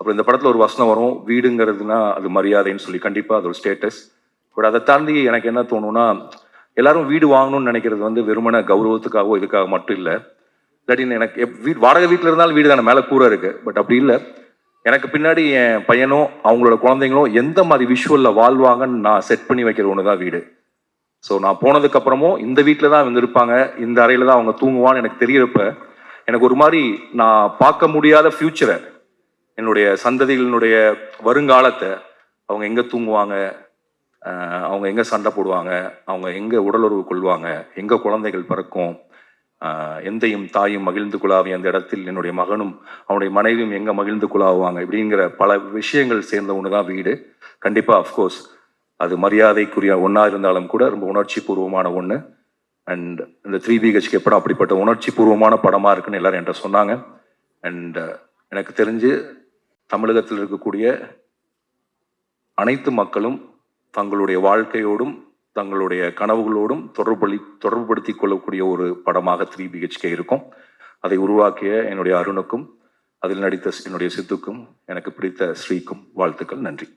அப்புறம் இந்த படத்தில் ஒரு வசனம் வரும், வீடுங்கிறதுனா அது மரியாதைன்னு சொல்லி. கண்டிப்பாக அது ஒரு ஸ்டேட்டஸ். பட் அதை தாண்டி எனக்கு என்ன தோணுன்னா, எல்லாரும் வீடு வாங்கணும்னு நினைக்கிறது வந்து வெறுமன கௌரவத்துக்காகவோ இதுக்காக மட்டும் இல்லை. இல்லாட்டின்னு எனக்கு வாடகை வீட்டில் இருந்தாலும் வீடு தானே, மேலே கூரை இருக்கு. பட் அப்படி இல்லை, எனக்கு பின்னாடி என் பையனோ அவங்களோட குழந்தைங்களோ எந்த மாதிரி விஷுவலில் வாழ்வாங்கன்னு நான் செட் பண்ணி வைக்கிற ஒன்று தான் வீடு. ஸோ நான் போனதுக்கு அப்புறமும் இந்த வீட்டில் தான் வந்து இருப்பாங்க, இந்த அறையில் தான் அவங்க தூங்குவான்னு எனக்கு தெரியறப்ப எனக்கு ஒரு மாதிரி நான் பார்க்க முடியாத ஃபியூச்சரை, என்னுடைய சந்ததிகளினுடைய வருங்காலத்தை, அவங்க எங்கே தூங்குவாங்க, அவங்க எங்கே சண்டை போடுவாங்க, அவங்க எங்கே உடலுறவு கொள்வாங்க, எங்கே குழந்தைகள் பிறக்கும், எந்தையும் தாயும் மகிழ்ந்து குழாவி அந்த இடத்தில் என்னுடைய மகனும் அவனுடைய மனைவியும் எங்கே மகிழ்ந்து குழாவுவாங்க, இப்படிங்கிற பல விஷயங்கள் சேர்ந்த ஒன்று தான் வீடு. கண்டிப்பாக அஃப்கோர்ஸ் அது மரியாதைக்குரிய ஒன்றா இருந்தாலும் கூட ரொம்ப உணர்ச்சி பூர்வமான ஒன்று. அண்ட் இந்த 3BHK படம் அப்படிப்பட்ட உணர்ச்சி பூர்வமான படமாக இருக்குன்னு எல்லாரும் என்கிட்ட சொன்னாங்க. அண்ட் எனக்கு தெரிஞ்சு தமிழகத்தில் இருக்கக்கூடிய அனைத்து மக்களும் தங்களுடைய வாழ்க்கையோடும் தங்களுடைய கனவுகளோடும் தொடர்புபடுத்திக் கொள்ளக்கூடிய ஒரு படமாக 3BHK இருக்கும். அதை உருவாக்கிய என்னுடைய அருணுக்கும் அதில் நடித்த என்னுடைய சித்துக்கும் எனக்கு பிடித்த ஸ்ரீக்கும் வாழ்த்துக்கள். நன்றி.